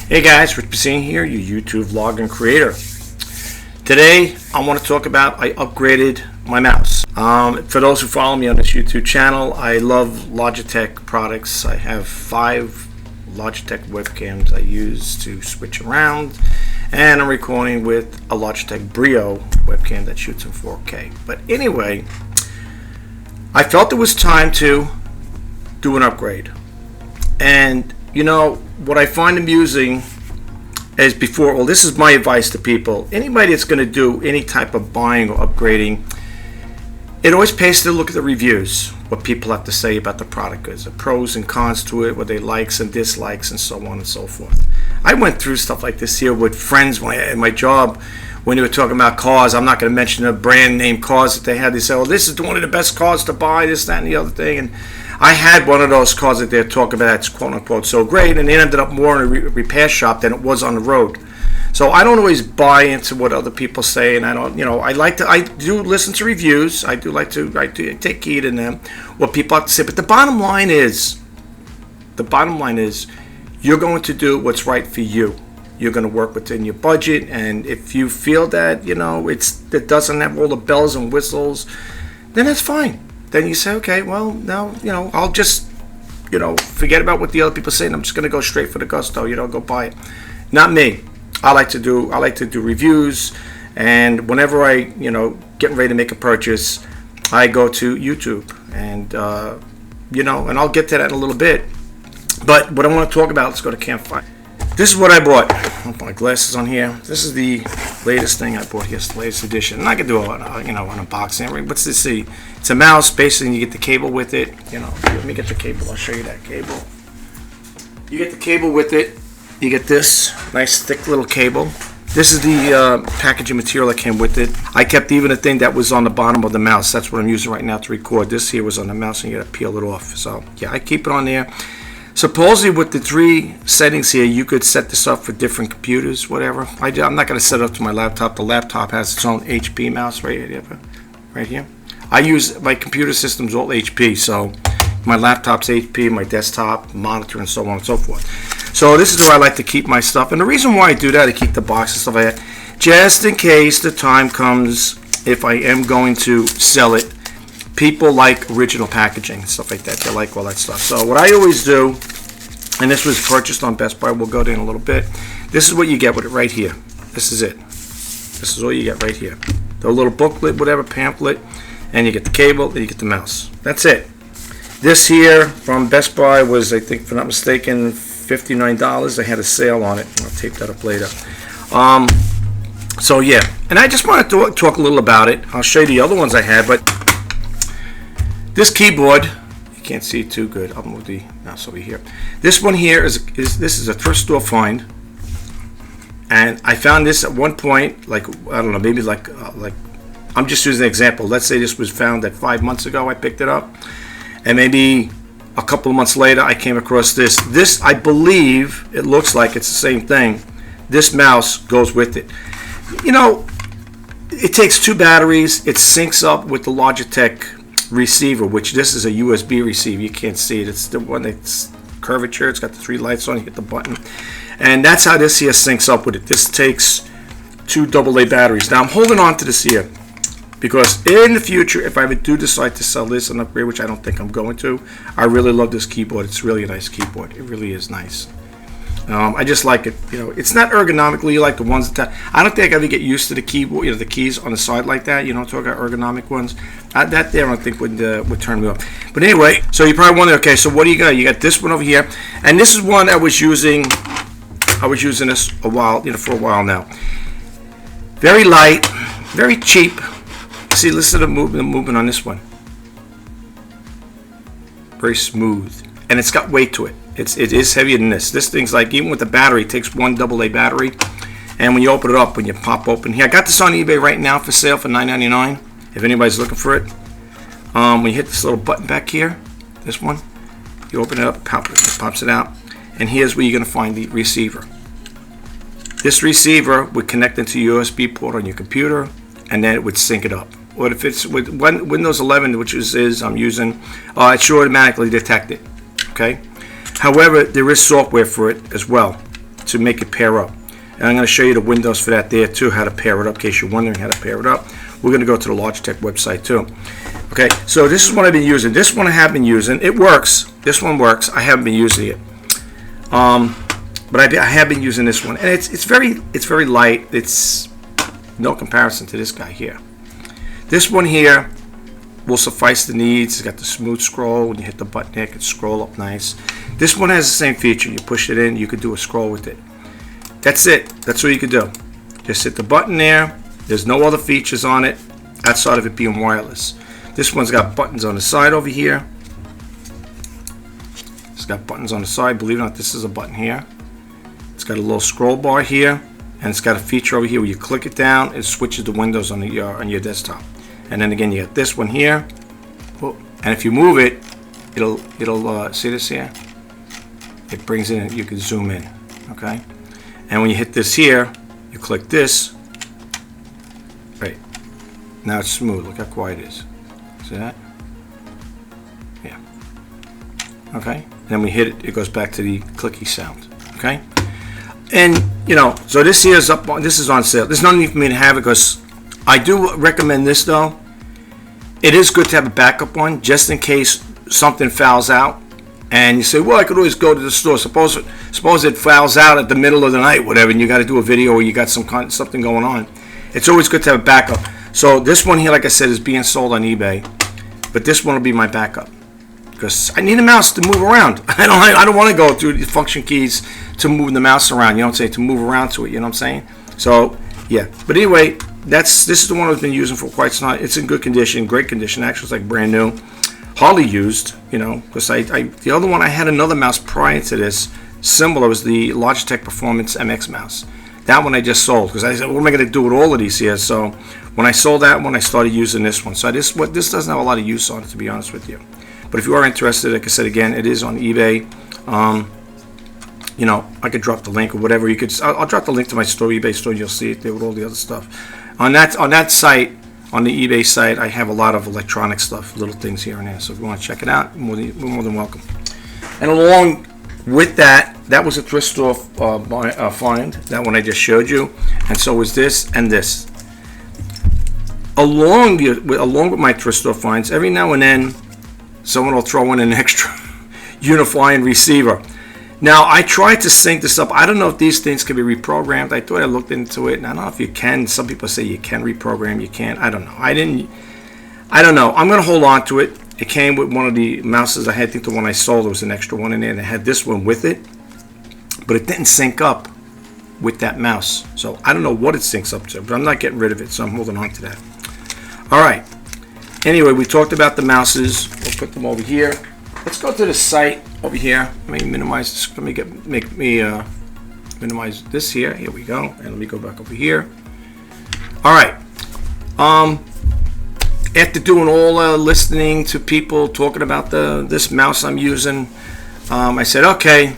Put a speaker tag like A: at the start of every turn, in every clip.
A: Hey guys, Rich Basine here, your YouTube vlog and creator. Today, I want to talk about I upgraded my mouse. For those who follow me on this YouTube channel, I love Logitech products. I have 5 Logitech webcams I use to switch around, and I'm recording with a Logitech Brio webcam that shoots in 4K. But anyway, I felt it was time to do an upgrade. And you know, what I find amusing is well, this is my advice to people. Anybody that's going to do any type of buying or upgrading, it always pays to look at the reviews, what people have to say about the product, the pros and cons to it, what they likes and dislikes, and so on and so forth. I went through stuff like this here with friends at my job when they were talking about cars. I'm not going to mention the brand name cars that they had. They said, well, this is one of the best cars to buy, this, that, and the other thing. And I had one of those cars that they're talking about that's quote unquote so great, and it ended up more in a repair shop than it was on the road. So I don't always buy into what other people say, and I don't, I do listen to reviews. I do take heed in them, what people have to say. But the bottom line is, you're going to do what's right for you. You're going to work within your budget, and if you feel that it doesn't have all the bells and whistles, then that's fine. Then you say, okay, well, now, I'll just, forget about what the other people say, and I'm just going to go straight for the gusto, go buy it. Not me. I like to do reviews, and whenever I, getting ready to make a purchase, I go to YouTube, and, and I'll get to that in a little bit. But what I want to talk about, let's go to Campfire. This is what I bought. I'll put my glasses on here. This is the latest thing I bought here. It's the latest edition. And I can do an unboxing. What's this? See, it's a mouse. Basically, you get the cable with it. Let me get the cable. I'll show you that cable. You get the cable with it. You get this nice thick little cable. This is the packaging material that came with it. I kept even the thing that was on the bottom of the mouse. That's what I'm using right now to record. This here was on the mouse, and you got to peel it off. So yeah, I keep it on there. Supposedly with the 3 settings here, you could set this up for different computers, whatever. I'm not going to set it up to my laptop. The laptop has its own HP mouse right here. I use my computer system's all HP, so my laptop's HP, my desktop, monitor, and so on and so forth. So this is where I like to keep my stuff. And the reason why I do that, I keep the box and stuff like that, just in case the time comes, if I am going to sell it, people like original packaging and stuff like that. They like all that stuff. So what I always do, and this was purchased on Best Buy, we'll go there in a little bit. This is what you get with it right here. This is it. This is all you get right here. The little booklet, whatever, pamphlet, and you get the cable, and you get the mouse. That's it. This here from Best Buy was, I think, if I'm not mistaken, $59. They had a sale on it. I'll tape that up later. So yeah, and I just wanted to talk a little about it. I'll show you the other ones I had, but this keyboard, you can't see it too good. I'll move the mouse over here. This one here is a thrift store find, and I found this at one point, like I don't know, maybe like I'm just using an example. Let's say this was found at 5 months ago. I picked it up, and maybe a couple of months later, I came across this. This, I believe, it looks like it's the same thing. This mouse goes with it. It takes 2 batteries. It syncs up with the Logitech receiver, which this is a USB receiver. You can't see it. It's the one that's curvature. It's got the 3 lights on. You hit the button, and that's how this here syncs up with it. This takes 2 AA batteries. Now I'm holding on to this here because in the future, if I ever do decide to sell this and upgrade, which I don't think I'm going to, I really love this keyboard. It's really a nice keyboard. It really is nice. I just like it. It's not ergonomically like the ones that I don't think I ever get used to the keyboard. The keys on the side like that. Talk about ergonomic ones. That there, I don't think would turn me off. But anyway, so you probably wonder, okay, so what do you got? You got this one over here, and this is one I was using. I was using this a while, for a while now. Very light, very cheap. See, listen to the movement on this one. Very smooth, and it's got weight to it. It is heavier than this. This thing's like, even with the battery, it takes 1 AA battery. And when you open it up, when you pop open here, I got this on eBay right now for sale for $9.99. If anybody's looking for it, when you hit this little button back here, this one, you open it up, it pops it out, and here's where you're going to find the receiver. This receiver would connect into a USB port on your computer, and then it would sync it up. Or if it's with Windows 11, which is I'm using, it should automatically detect it. Okay. However, there is software for it as well to make it pair up. And I'm going to show you the windows for that there too, how to pair it up, in case you're wondering how to pair it up. We're going to go to the Logitech website too. Okay, so this is what I've been using. This one I have been using. It works. This one works. I haven't been using it. But I have been using this one, and it's very light. It's no comparison to this guy here. This one here will suffice the needs. It's got the smooth scroll. When you hit the button here, it can scroll up nice. This one has the same feature. You push it in, you could do a scroll with it. That's it. That's all you could do. Just hit the button there. There's no other features on it outside of it being wireless. This one's got buttons on the side over here. It's got buttons on the side. Believe it or not, this is a button here. It's got a little scroll bar here, and it's got a feature over here where you click it down, it switches the windows on your desktop. And then again, you got this one here. And if you move it, it'll see this here? It brings in, you can zoom in, okay? And when you hit this here, you click this. Right. Now it's smooth. Look how quiet it is. See that? Yeah. Okay. And then we hit it, it goes back to the clicky sound. Okay. And you know, so this here is up. This is on sale. There's no need for me to have it, because I do recommend this though. It is good to have a backup one, just in case something fouls out. And you say, well, I could always go to the store. Suppose it fouls out at the middle of the night, whatever, and you got to do a video, or you got something going on. It's always good to have a backup. So this one here, like I said, is being sold on eBay, but this one will be my backup, because I need a mouse to move around. I don't want to go through the function keys to move the mouse around. You know what I'm saying? To move around to it. You know what I'm saying? So yeah. But anyway, this is the one I've been using for quite some time. It's in good condition, great condition. Actually, it's like brand new. Hardly used, you know, because the other one, I had another mouse prior to this, similar, was the Logitech Performance MX Mouse. That one I just sold, because I said, what am I going to do with all of these here? So when I sold that one, I started using this one. So this doesn't have a lot of use on it, to be honest with you. But if you are interested, like I said again, it is on eBay. You know, I could drop the link or whatever. You could. I'll drop the link to my store, eBay store. You'll see it there with all the other stuff. On that site. On the eBay site, I have a lot of electronic stuff, little things here and there. So if you want to check it out, we're more than welcome. And along with that, that was a thrift store find, that one I just showed you. And so was this and this. Along with my thrift store finds, every now and then, someone will throw in an extra unifying receiver. Now, I tried to sync this up. I don't know if these things can be reprogrammed. I thought I looked into it, and I don't know if you can. Some people say you can reprogram, you can't. I don't know. I don't know. I'm going to hold on to it. It came with one of the mouses I had. I think the one I sold, there was an extra one in there, and it had this one with it, but it didn't sync up with that mouse. So I don't know what it syncs up to, but I'm not getting rid of it, so I'm holding on to that. All right. Anyway, we talked about the mouses. We'll put them over here. Let's go to the site over here. Let me minimize this. Let me minimize this here. Here we go. And let me go back over here. All right. After doing all listening to people talking about this mouse I'm using, I said, okay,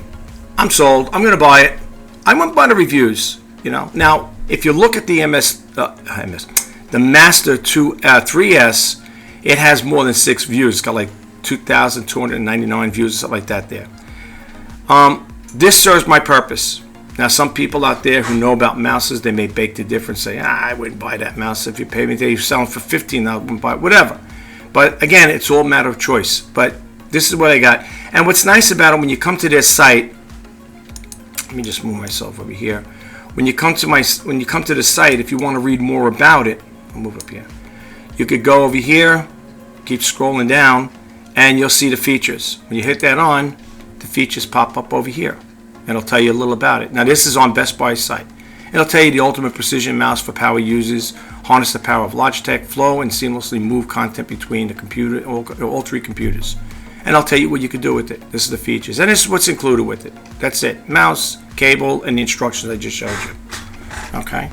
A: I'm sold. I'm going to buy it. I'm going to buy the reviews. You know. Now, if you look at the the Master 3S, it has more than 6 views. It's got like 2,299 views or something like that there. This serves my purpose. Now, some people out there who know about mouses, they may bake the difference, say, I wouldn't buy that mouse. If you pay me, you're selling for $15, I wouldn't buy it, whatever. But again, it's all a matter of choice. But this is what I got. And what's nice about it, when you come to their site, let me just move myself over here. When you come to the site, if you want to read more about it, I'll move up here. You could go over here, keep scrolling down, and you'll see the features. When you hit that on, the features pop up over here. And it'll tell you a little about it. Now, this is on Best Buy's site. It'll tell you the ultimate precision mouse for power users, harness the power of Logitech, flow and seamlessly move content between the computer, all 3 computers. And I'll tell you what you can do with it. This is the features. And this is what's included with it. That's it. Mouse, cable, and the instructions I just showed you. Okay.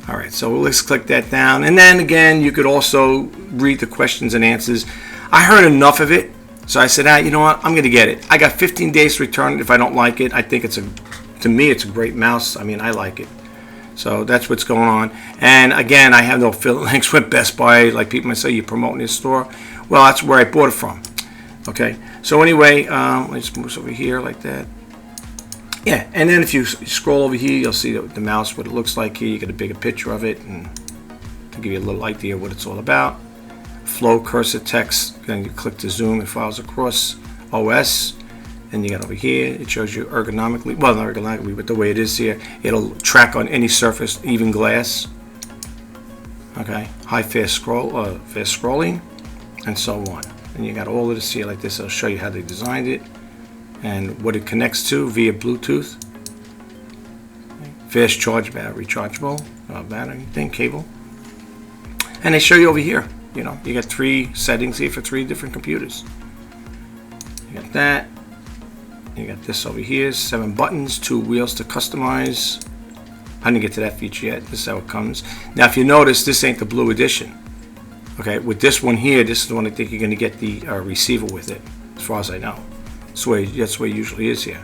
A: All right. So let's click that down. And then again, you could also read the questions and answers. I heard enough of it, so I said, you know what, I'm going to get it. I got 15 days to return it if I don't like it. I think to me, it's a great mouse. I mean, I like it. So that's what's going on. And again, I have no affiliate links with Best Buy. Like people might say, you're promoting this store. Well, that's where I bought it from. Okay. So anyway, let's move this over here like that. Yeah, and then if you scroll over here, you'll see the mouse, what it looks like here. You get a bigger picture of it, and to give you a little idea of what it's all about. Flow cursor text, then you click to zoom, it files across OS. And you got over here, it shows you ergonomically, well, not ergonomically, but the way it is here. It'll track on any surface, even glass. Okay, fast scrolling, and so on. And you got all of this here like this. It'll show you how they designed it and what it connects to via Bluetooth. Fast charge battery, rechargeable battery thing, cable. And they show you over here. You know, you got 3 settings here for 3 different computers. You got that. You got this over here, 7 buttons, 2 wheels to customize. I didn't get to that feature yet. This is how it comes. Now, if you notice, this ain't the blue edition. Okay, with this one here, this is the one I think you're going to get the receiver with it, as far as I know. That's the way it usually is here.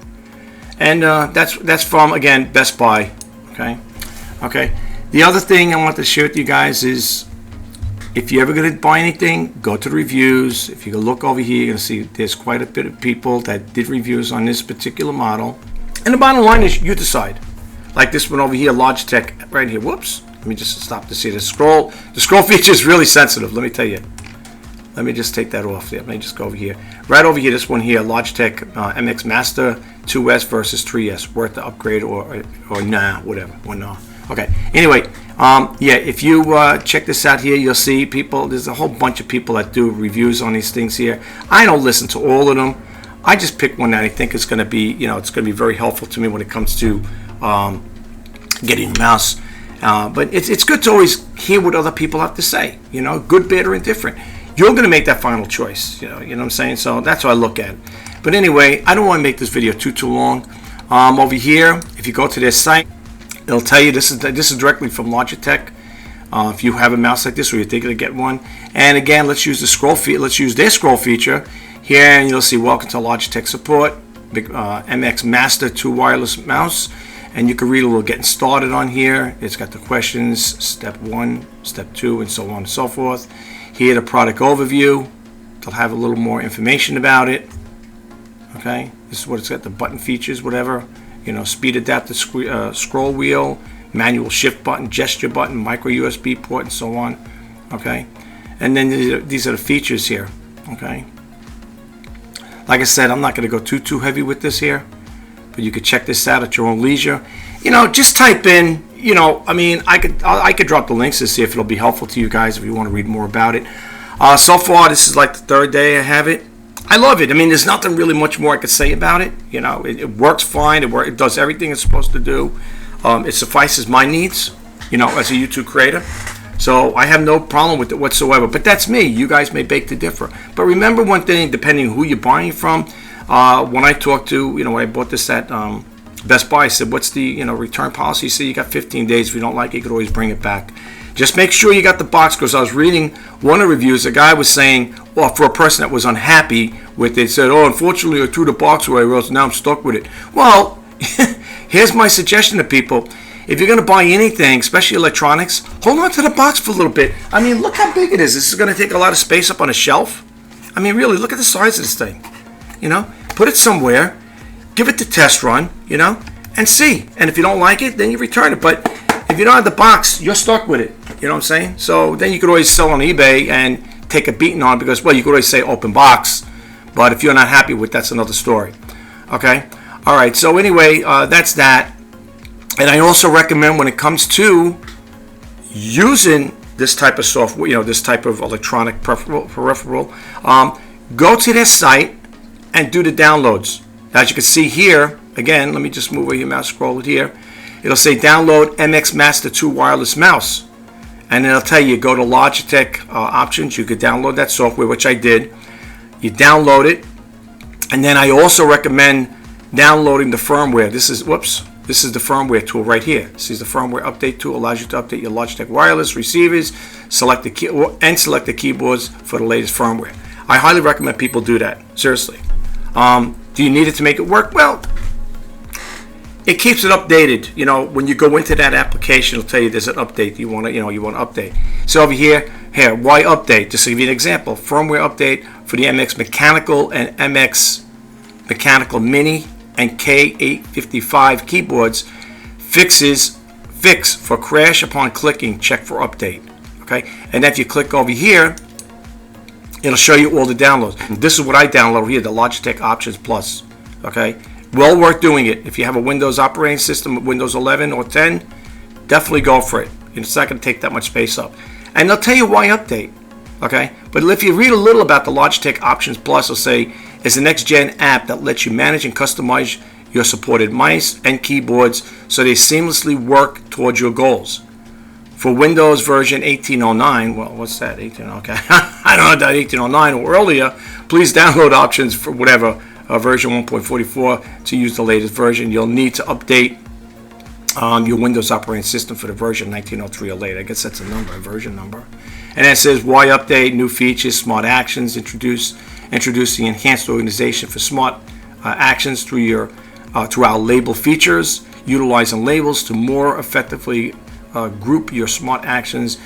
A: And that's from, again, Best Buy. Okay. The other thing I want to share with you guys is, if you're ever going to buy anything, go to the reviews. If you go look over here, you're going to see there's quite a bit of people that did reviews on this particular model. And the bottom line is you decide. Like this one over here, Logitech, right here. Whoops. Let me just stop to see the scroll. The scroll feature is really sensitive, let me tell you. Let me just take that off there. Let me just go over here. Right over here, this one here, Logitech MX Master 2S versus 3S. Worth the upgrade or nah, whatever. Or no. Okay. Anyway, yeah, if you check this out here, you'll see people, there's a whole bunch of people that do reviews on these things here. I don't listen to all of them. I just pick one that I think is going to be, you know, it's going to be very helpful to me when it comes to getting a mouse. But it's good to always hear what other people have to say, you know, good, bad, or indifferent. You're going to make that final choice, you know what I'm saying? So that's how I look at it. But anyway, I don't want to make this video too long. Over here, if you go to their site, it'll tell you this is directly from Logitech. If you have a mouse like this or you're thinking of getting one, and again, let's use the scroll feature. Let's use their scroll feature here, and you'll see Welcome to Logitech Support, MX Master 2 wireless mouse, and you can read a little getting started on here. It's got the questions, step 1, step 2, and so on and so forth. Here, the product overview. They'll have a little more information about it. Okay, this is what it's got, the button features, whatever. You know, speed adaptive scroll wheel, manual shift button, gesture button, micro USB port, and so on. Okay, and then these are the features here. Okay, like I said, I'm not going to go too heavy with this here, but you could check this out at your own leisure. You know, just type in. You know, I mean, I could drop the links to see if it'll be helpful to you guys if you want to read more about it. So far, this is like the 3rd day I have it. I love it. I mean, there's nothing really much more I could say about it. You know, it works fine. It does everything it's supposed to do. It suffices my needs, you know, as a YouTube creator. So I have no problem with it whatsoever. But that's me. You guys may beg to differ. But remember one thing, depending who you're buying from, when I talked to, you know, when I bought this at Best Buy, I said, what's the, you know, return policy? He said, you got 15 days. If you don't like it, you could always bring it back. Just make sure you got the box, because I was reading one of the reviews. A guy was saying, well, for a person that was unhappy with it, said, oh, unfortunately, I threw the box away, or else now I'm stuck with it. Well, here's my suggestion to people. If you're going to buy anything, especially electronics, hold on to the box for a little bit. I mean, look how big it is. This is going to take a lot of space up on a shelf. I mean, really, look at the size of this thing. You know, put it somewhere, give it the test run, you know, and see. And if you don't like it, then you return it. But if you don't have the box, you're stuck with it. You know what I'm saying? So then you could always sell on eBay and take a beating on it, because, well, you could always say open box. But if you're not happy with it, that's another story. Okay? All right. So anyway, that's that. And I also recommend, when it comes to using this type of software, you know, this type of electronic peripheral, go to their site and do the downloads. As you can see here, again, let me just move where your mouse, scroll it here. It'll say download MX Master 2 wireless mouse. And it'll tell you, go to Logitech Options. You could download that software, which I did. You download it. And then I also recommend downloading the firmware. This is the firmware tool right here. This is the firmware update tool. Allows you to update your Logitech wireless receivers, select the keyboards for the latest firmware. I highly recommend people do that. Seriously. Do you need it to make it work? Well, it keeps it updated. You know, when you go into that application, it'll tell you there's an update. You want to update. So over here, why update? Just to give you an example, firmware update for the MX Mechanical and MX Mechanical Mini and K855 keyboards fix for crash upon clicking, check for update. Okay, and if you click over here, it'll show you all the downloads. This is what I downloaded here, the Logitech Options Plus. Okay, well worth doing it. If you have a Windows operating system, Windows 11 or 10, definitely go for it. It's not going to take that much space up. And they'll tell you why update. Okay, but if you read a little about the Logitech Options Plus, it'll say it's a next-gen app that lets you manage and customize your supported mice and keyboards so they seamlessly work towards your goals. For Windows version 1809, well, what's that? 18, okay. I don't know that 1809 or earlier. Please download Options for whatever version 1.44 to use the latest version. You'll need to update your Windows operating system for the version 1903 or later. I guess that's a version number. And it says why update, new features, smart actions, introducing enhanced organization for smart actions through our label features, utilizing labels to more effectively group your smart actions.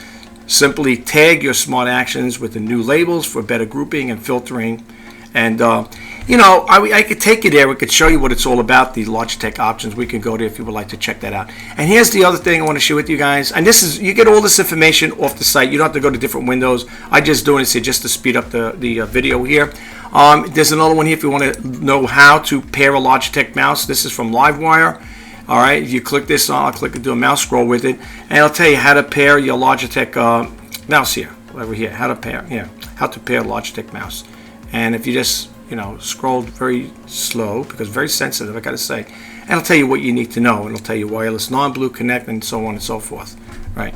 A: Simply tag your smart actions with the new labels for better grouping and filtering. And I could take you there. We could show you what it's all about, the Logitech Options. We can go there if you would like to check that out. And here's the other thing I want to share with you guys. And this is, you get all this information off the site. You don't have to go to different windows. I just doing this here just to speed up the video here. There's another one here if you want to know how to pair a Logitech mouse. This is from Livewire. All right, you click this on, I'll click and do a mouse scroll with it, and it'll tell you how to pair your Logitech mouse here, over here, how to pair Logitech mouse. And if you just, scroll very slow, because it's very sensitive, I gotta say, and it'll tell you what you need to know, and it'll tell you wireless, non-blue connect, and so on and so forth, right?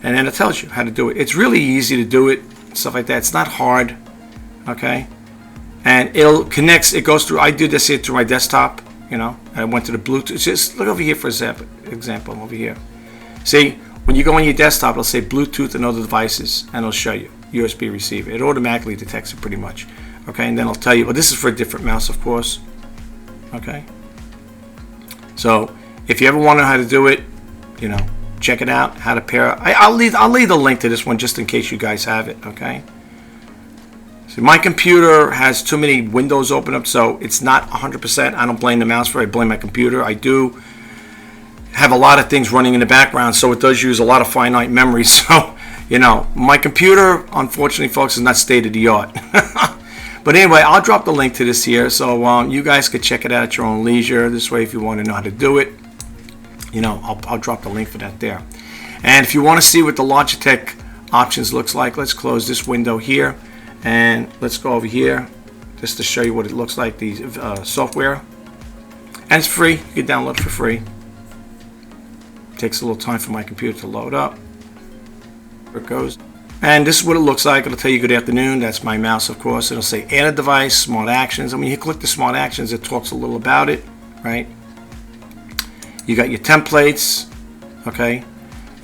A: And then it tells you how to do it. It's really easy to do it, stuff like that. It's not hard, okay? And it goes through, I did this here through my desktop. I went to the Bluetooth. Just look over here for example over here. See, when you go on your desktop, it'll say Bluetooth and other devices, and it'll show you USB receiver. It automatically detects it pretty much. Okay, and then I'll tell you, well, this is for a different mouse, of course. Okay. So if you ever want to know how to do it, check it out, how to pair. I'll leave the link to this one just in case you guys have it. Okay. So my computer has too many windows open up, so it's not 100%. I don't blame the mouse for it. I blame my computer. I do have a lot of things running in the background, so it does use a lot of finite memory. So, my computer, unfortunately, folks, is not state of the art. But anyway, I'll drop the link to this here, so you guys could check it out at your own leisure. This way, if you want to know how to do it, I'll drop the link for that there. And if you want to see what the Logitech Options looks like, let's close this window here. And let's go over here just to show you what it looks like, the software. And it's free. You can download it for free. Takes a little time for my computer to load up. There it goes. And this is what it looks like. It'll tell you good afternoon. That's my mouse, of course. It'll say add a device, smart actions. And when you click the smart actions, it talks a little about it, right? You got your templates, okay?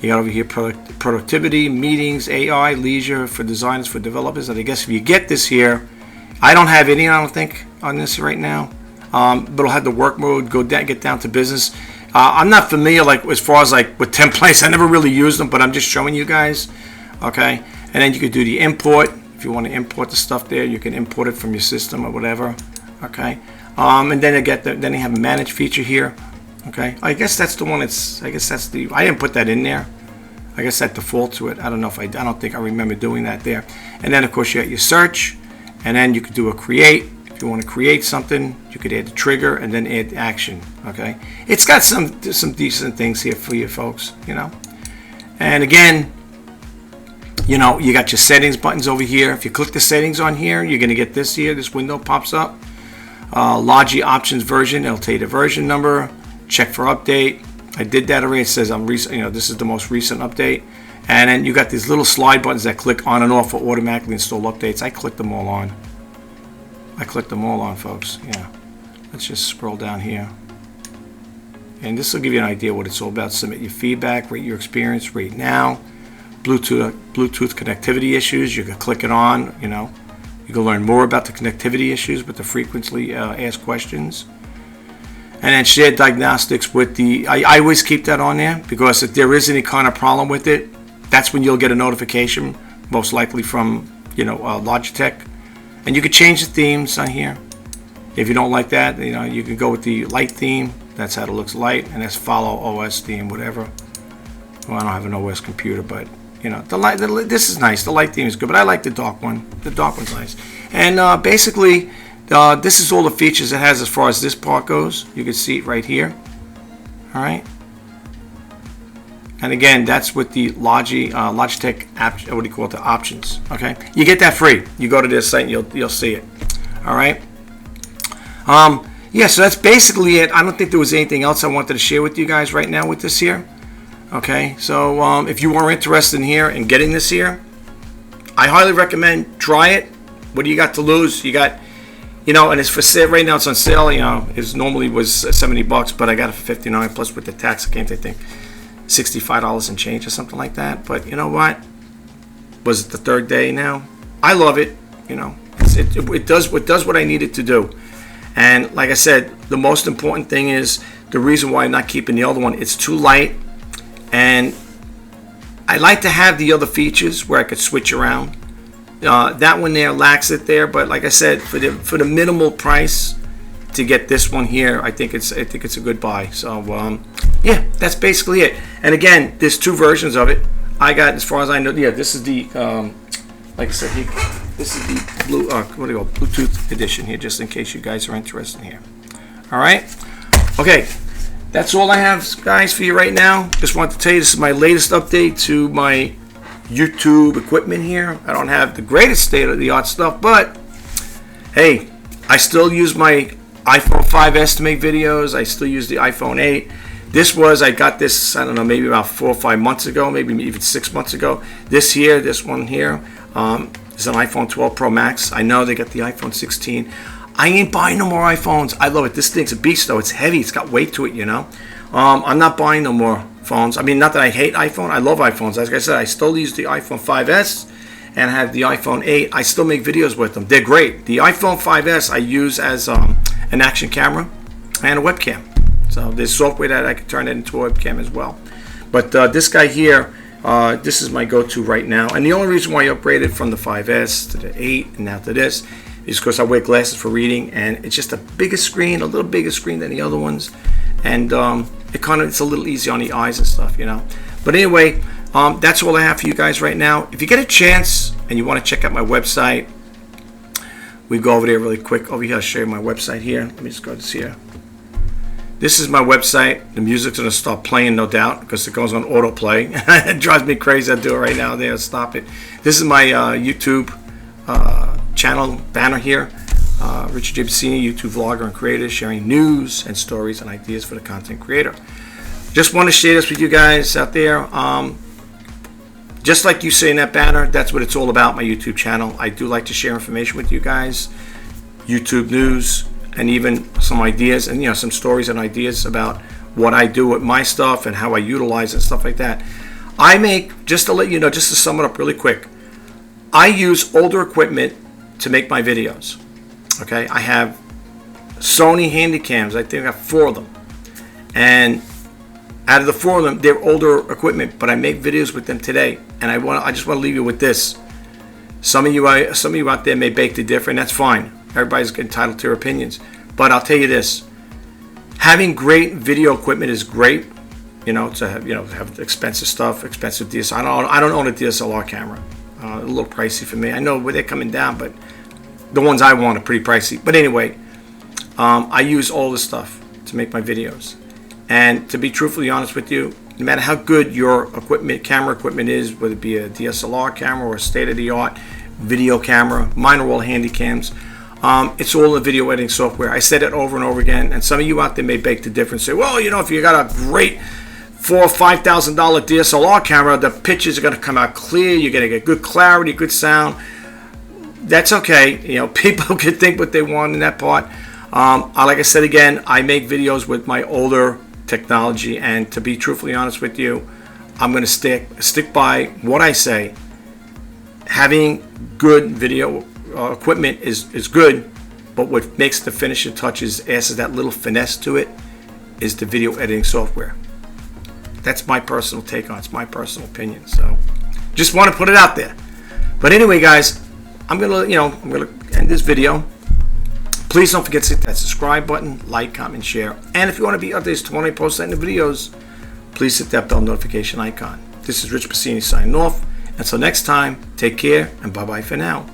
A: You got over here productivity, meetings, AI, leisure for designers, for developers. And I guess if you get this here, I don't have any, I don't think, on this right now. But it'll have the work mode, get down to business. I'm not familiar as far as with templates. I never really used them, but I'm just showing you guys. Okay, and then you could do the import. If you want to import the stuff there, you can import it from your system or whatever. Okay, and then they have a manage feature here. Okay, I guess that's the one. I didn't put that in there. I guess that default to it. I don't know if I don't think I remember doing that there. And then of course you got your search, and then you could do a create. If you want to create something, you could add the trigger and then add action. Okay, it's got some decent things here for you folks. And again, you got your settings buttons over here. If you click the settings on here, you're going to get this here. This window pops up. Logi Options version. It'll tell you the version number. Check for update. I did that already. It says this is the most recent update. And then you got these little slide buttons that click on and off for automatically install updates. I clicked them all on. Folks. Yeah. Let's just scroll down here. And this will give you an idea what it's all about. Submit your feedback, rate your experience, rate now. Bluetooth connectivity issues. You can click it on. You can learn more about the connectivity issues with the frequently asked questions. And then shared diagnostics with I always keep that on there, because if there is any kind of problem with it, that's when you'll get a notification, most likely from Logitech. And you can change the themes on here. If you don't like that, you know, you can go with the light theme. That's how it looks light, and that's follow OS theme, whatever. Well, I don't have an OS computer, but you know, this is nice. The light theme is good, but I like the dark one. The dark one's nice. And basically, this is all the features it has as far as this part goes. You can see it right here. All right. And again, that's with the Logitech app. What do you call it? The options. Okay. You get that free. You go to this site, and you'll see it. All right. Yeah, so that's basically it. I don't think there was anything else I wanted to share with you guys right now with this here. Okay, so if you are interested in here and getting this here, I highly recommend try it. What do you got to lose? You got, you know, and it's for sale right now. It's on sale. You know, it normally was $70, but I got it for $59 plus with the tax. I think $65 and change or something like that. But you know what? Was it the third day now? I love it. You know, it does what I need it to do. And like I said, the most important thing is the reason why I'm not keeping the other one. It's too light, and I like to have the other features where I could switch around. That one there lacks it there, but like I said, for the minimal price to get this one here, I think it's a good buy. So yeah, that's basically it. And again, there's two versions of it. I got, as far as I know, yeah, this is the like I said, this is the Bluetooth edition here, just in case you guys are interested in here. All right, okay, that's all I have, guys, for you right now. Just wanted to tell you this is my latest update to my YouTube equipment here. I don't have the greatest state-of-the-art stuff, but hey, I still use my iPhone 5S to make videos. I still use the iPhone 8. I got this, I don't know, maybe about 4 or 5 months ago, maybe even 6 months ago. This one here, is an iPhone 12 Pro Max. I know they got the iPhone 16. I ain't buying no more iPhones. I love it. This thing's a beast, though. It's heavy. It's got weight to it, you know. I'm not buying no more phones. I mean, not that I hate iPhone. I love iPhones. Like I said, I still use the iPhone 5S and have the iPhone 8. I still make videos with them. They're great. The iPhone 5S I use as an action camera and a webcam. So there's software that I can turn it into a webcam as well. But this guy here, this is my go-to right now. And the only reason why I upgraded from the 5S to the 8 and now to this is because I wear glasses for reading, and it's just a bigger screen, a little bigger screen than the other ones. And it's a little easy on the eyes and stuff, you know. But anyway, that's all I have for you guys right now. If you get a chance and you want to check out my website, we go over there really quick. Over here, I'll show you my website here. Let me just go to this here. This is my website. The music's going to stop playing, no doubt, because it goes on autoplay. It drives me crazy. I do it right now. There, stop it. This is my YouTube channel banner here. Richard J. Bassini, YouTube vlogger and creator, sharing news and stories and ideas for the content creator. Just want to share this with you guys out there. Just like you say in that banner, that's what it's all about, my YouTube channel. I do like to share information with you guys, YouTube news, and even some ideas and, you know, some stories and ideas about what I do with my stuff and how I utilize and stuff like that. I make, just to let you know, just to sum it up really quick, I use older equipment to make my videos. Okay, I have Sony Handycams. I think I have 4 of them, and out of the 4 of them, they're older equipment, but I make videos with them today. And I just want to leave you with this. Some of you out there may beg to differ, and that's fine. Everybody's entitled to their opinions. But I'll tell you this: having great video equipment is great. You know, to have expensive stuff, expensive DSLR. I don't own a DSLR camera. A little pricey for me. I know where they're coming down, but the ones I want are pretty pricey. But anyway, I use all this stuff to make my videos. And to be truthfully honest with you, no matter how good your camera equipment is, whether it be a DSLR camera or a state-of-the-art video camera, mine are all handy cams. It's all the video editing software. I said it over and over again, and some of you out there may beg to differ and say, well, you know, if you got a great $4,000 or $5,000 DSLR camera, the pictures are going to come out clear. You're going to get good clarity, good sound. That's okay. You know, people can think what they want in that part. Like I said again, I make videos with my older technology, and to be truthfully honest with you, I'm going to stick by what I say. Having good video equipment is good, but what makes the finishing touches, adds that little finesse to it, is the video editing software. That's my personal take on it. It's my personal opinion. So just want to put it out there. But anyway, guys, I'm gonna end this video. Please don't forget to hit that subscribe button, like, comment, share. And if you want to be updated to when I post any videos, please hit that bell notification icon. This is Rich Bassini signing off. Until next time, take care and bye-bye for now.